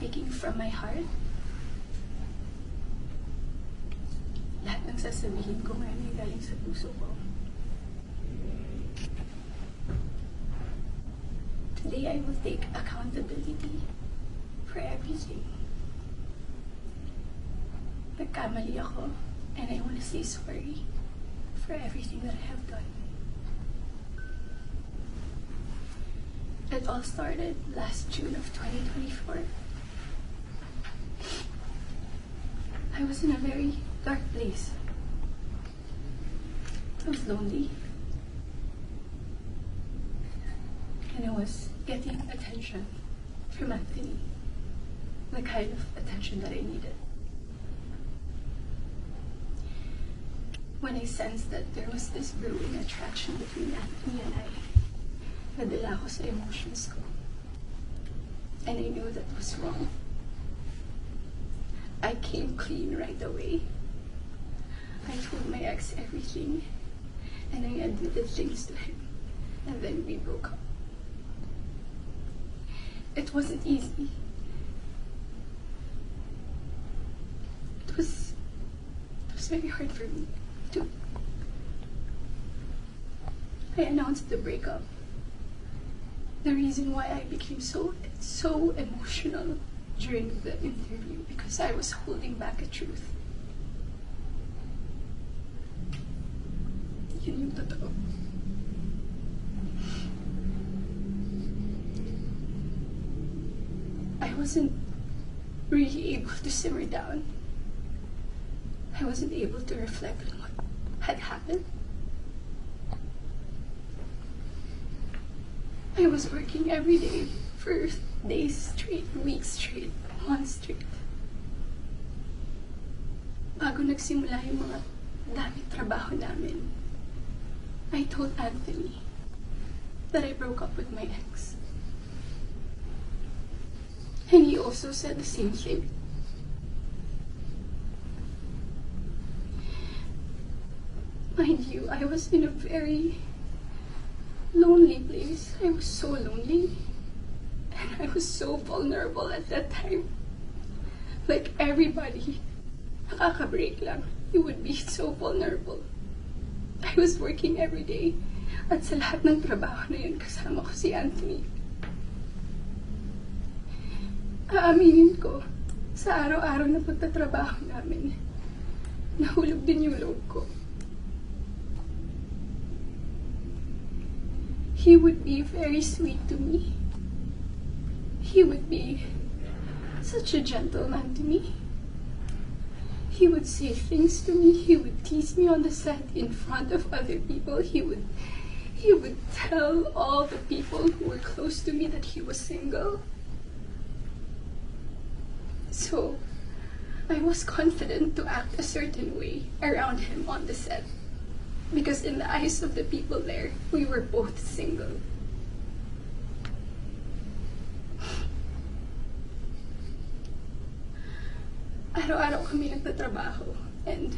speaking from my heart. Lahat ng sasabihin ko ngayon ay galing sa puso ko. Today I will take accountability for everything. Nagkamali ako, and I want to say sorry for everything that I have done. It all started last June of 2024. I was in a very dark place. I was lonely. And I was getting attention from Anthony. The kind of attention that I needed. When I sensed that there was this brewing attraction between Anthony and I, nadala ako sa emotions ko. And I knew that was wrong. I came clean right away. I told my ex everything, and I admitted things to him, and then we broke up. It wasn't easy. It was very hard for me too. I announced the breakup. The reason why I became so emotional during the interview, because I was holding back a truth. Yun yung totoo. I wasn't really able to simmer down. I wasn't able to reflect on what had happened. I was working every day for days straight, weeks straight, months straight. Bago nagsimula yung mga daming trabaho namin, I told Anthony that I broke up with my ex. And he also said the same thing. Mind you, I was in a very lonely place. I was so lonely. And I was so vulnerable at that time. Like everybody, nakaka-break lang. You would be so vulnerable. I was working every day. At sa lahat ng trabaho na yun, kasama ko si Anthony. Aaminin ko, sa araw-araw na pagtatrabaho namin, nahulog din yung loob ko. He would be very sweet to me. He would be such a gentleman to me. He would say things to me. He would tease me on the set in front of other people. He would tell all the people who were close to me that he was single. So, I was confident to act a certain way around him on the set. Because in the eyes of the people there, we were both single. Araw-araw kami nagtatrabaho, and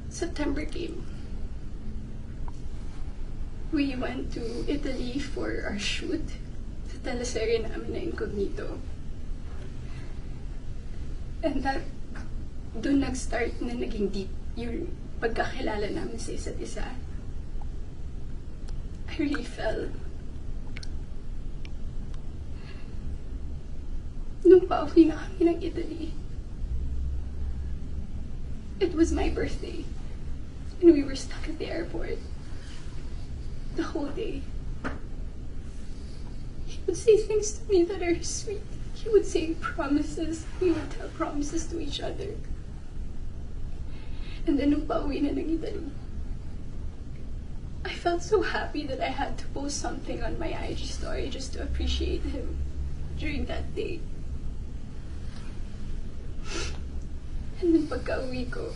September came. We went to Italy for our shoot sa teleserye namin na Incognito. And doon nag-start na naging deep yung pagkakilala namin sa isa't isa. I really fell. Nung pauwi na kami ng Italy, it was my birthday, and we were stuck at the airport the whole day. He would say things to me that are sweet. He would say promises. We would tell promises to each other. And then nung pauwi na ng Italy, I felt so happy that I had to post something on my IG story just to appreciate him during that day. And then pagka-uwi ko,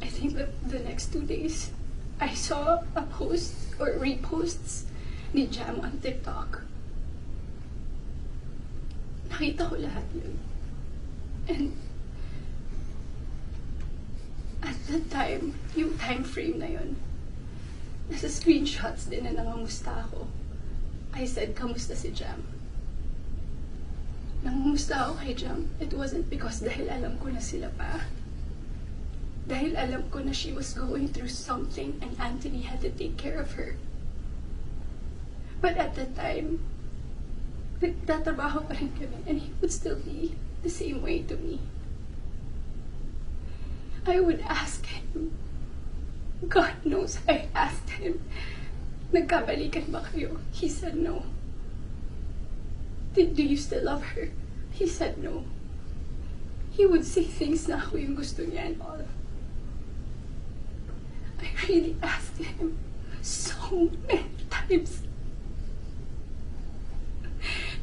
I think that the next 2 days, I saw a post or reposts ni Jam on TikTok. Nakita ko lahat yun. And at that time, yung time frame na yun, nasa screenshots din na nangamusta ako. I said, kamusta si Jam? Nangumusta ako kay Jam, it wasn't because dahil alam ko na sila pa. Dahil alam ko na she was going through something and Anthony had to take care of her. But at that time, nagtatrabaho pa rin kami and he would still be the same way to me. I would ask him, God knows I asked him, nagkabalikan ba kayo? He said no. Do you still love her? He said no. He would say things na ako yung gusto niya and all. I really asked him so many times.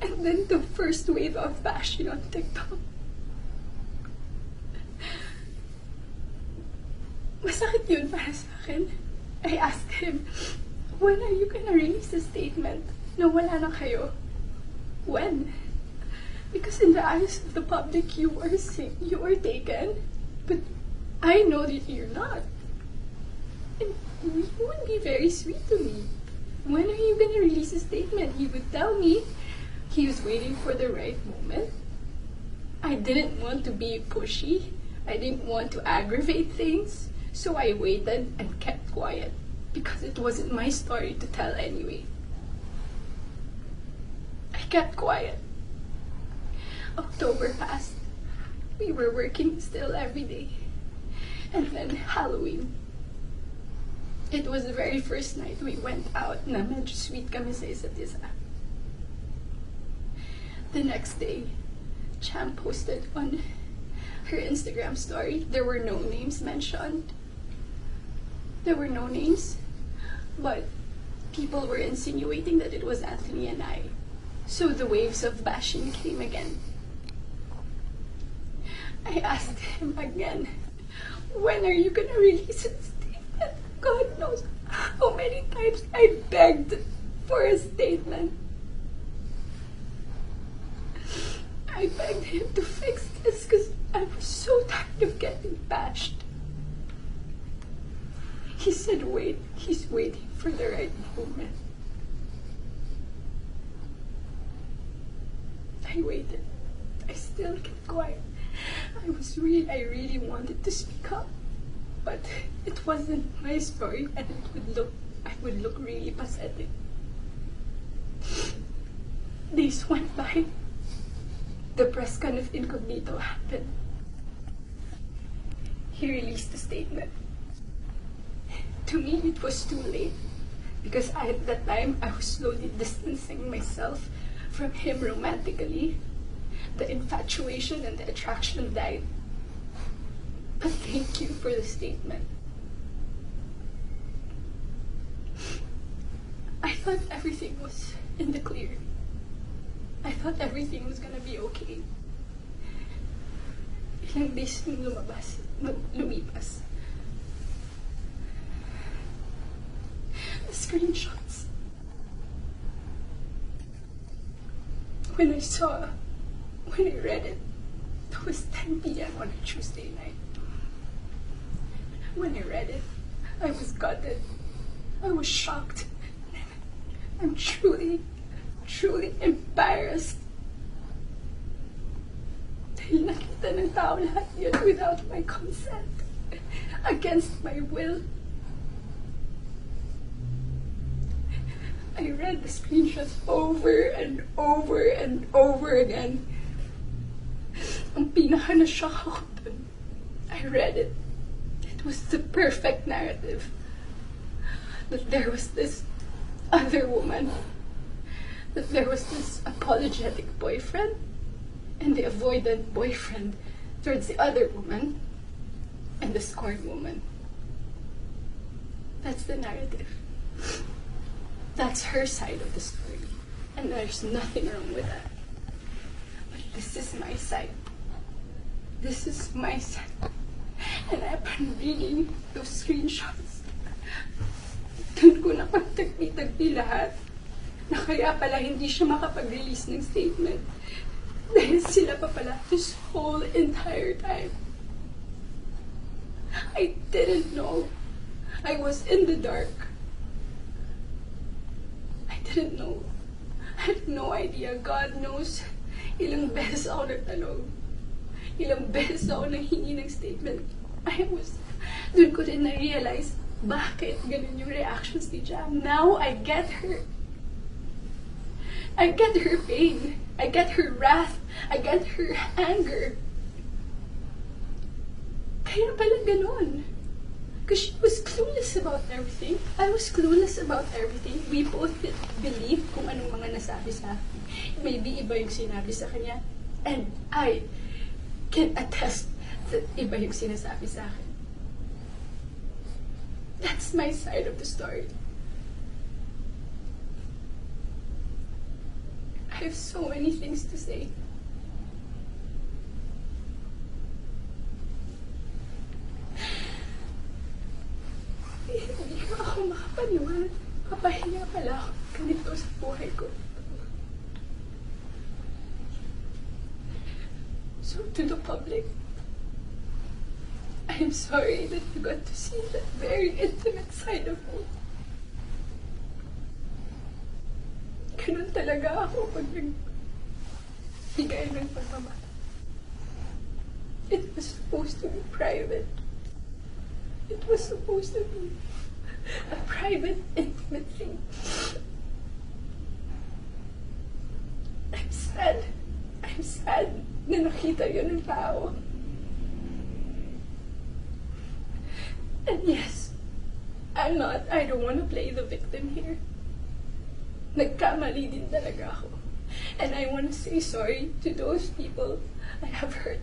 And then the first wave of bashing on TikTok. Masakit yun para sa akin. I asked him, when are you gonna release a statement na wala na kayo? When? Because in the eyes of the public, you are taken, but I know that you're not. And you would be very sweet to me. When are you gonna release a statement? He would tell me he was waiting for the right moment. I didn't want to be pushy. I didn't want to aggravate things, so I waited and kept quiet because it wasn't my story to tell anyway. I kept quiet. October passed. We were working still every day. And then Halloween. It was the very first night we went out na medyo sweet kami sa isa't isa. The next day, Cham posted on her Instagram story. There were no names mentioned. There were no names, but people were insinuating that it was Anthony and I. So the waves of bashing came again. I asked him again, when are you gonna release a statement? God knows how many times I begged for a statement. I begged him to fix this because I was so tired of getting bashed. He said, wait, he's waiting for the right moment. I waited. I still kept quiet. I really wanted to speak up, but it wasn't my story, and I would look really pathetic. Days went by. The press con of Incognito happened. He released a statement. To me, it was too late because at that time I was slowly distancing myself from him romantically. The infatuation and the attraction died. But thank you for the statement. I thought everything was in the clear. I thought everything was gonna be okay. Ilang days nung lumipas. The screenshots. When I read it, it was 10 p.m. on a Tuesday night. When I read it, I was gutted. I was shocked. I'm truly embarrassed. Dahil nakita ng tao lahat yun without my consent, against my will. I read the screenshots over and over and over again. Ang pinaka na-shock ako dun, I read it. It was the perfect narrative. That there was this other woman. That there was this apologetic boyfriend and the avoidant boyfriend towards the other woman and the scorned woman. That's the narrative. That's her side of the story. And there's nothing wrong with that. But this is my side. This is my side. And upon reading those screenshots, dun ko napagtagpi-tagpi lahat na kaya pala hindi siya makapag-release ng statement. Dahil sila pa pala this whole entire time. I didn't know. I was in the dark. I didn't know had no idea. God knows, ilang beses ako nagtanong. Ilang beses ako nanghingi ng statement. Doon ko rin na-realize, bakit ganun yung reactions ni Jam. Now, I get her. I get her pain. I get her wrath. I get her anger. Kaya pala ganun. Because she was clueless about everything. I was clueless about everything. We both believe kung anong mga nasabi sa akin. Maybe iba yung sinabi sa kanya. And I can attest that iba yung sinasabi sa akin. That's my side of the story. I have so many things to say. Hindi ko ako makapaniwala. Kapahinga pala ako ganito sa buhay ko. So to the public, I am sorry that you got to see that very intimate side of me. Ganun talaga ako pag nagbigay ng pagmamahal. It was supposed to be private. It was supposed to be a private, intimate thing. I'm sad. I'm sad na nakita yun ng tao. And yes, I don't want to play the victim here. Nagkamali din talaga ako. And I want to say sorry to those people I have hurt.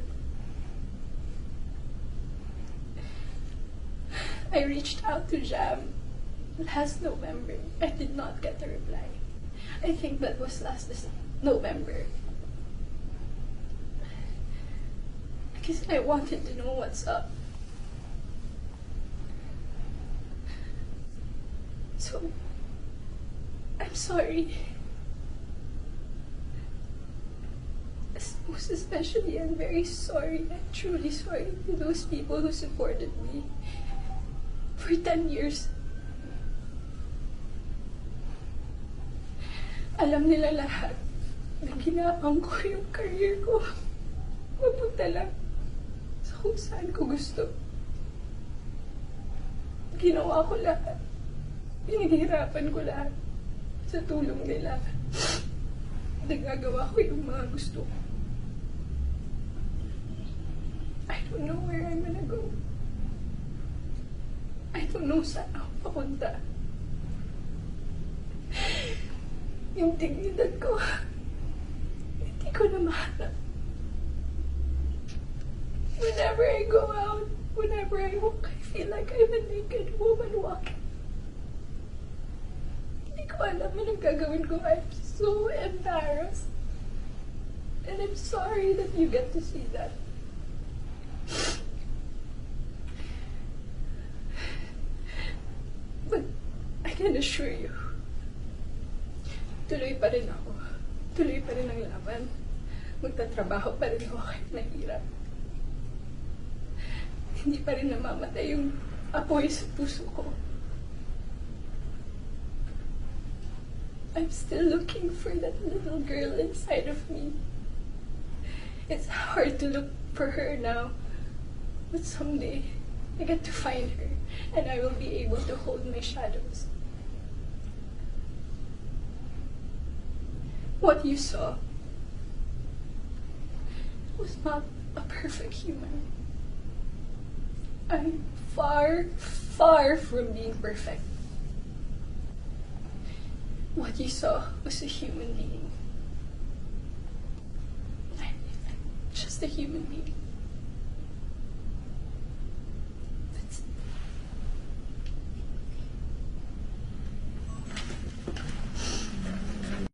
I reached out to Jam last November. I did not get a reply. I think that was last November. Because I wanted to know what's up. So, I'm sorry. Most especially, I'm very sorry. I'm truly sorry to those people who supported me for 10 years. Alam nila lahat na ginapang ko yung career ko. Mapunta lang sa kung saan ko gusto. Ginawa ko lahat. Pinaghirapan ko lahat sa tulong nila. Nagagawa ko yung mga gusto ko. I don't know where I'm gonna go. I don't know saan ako papunta. Yung dignidad ko, hindi ko na mahanap. Whenever I go out, whenever I walk, I feel like I'm a naked woman walking. Hindi ko alam anong gagawin ko. I'm so embarrassed. And I'm sorry that you get to see that. But I can assure you, tuloy pa rin ako. Tuloy pa rin ang laban. Magtatrabaho pa rin ako kahit nahirap. Hindi pa rin namamatay yung apoy sa puso ko. I'm still looking for that little girl inside of me. It's hard to look for her now, but someday I get to find her and I will be able to hold my shadows. What you saw was not a perfect human. I'm far, far from being perfect. What you saw was a human being. I'm just a human being.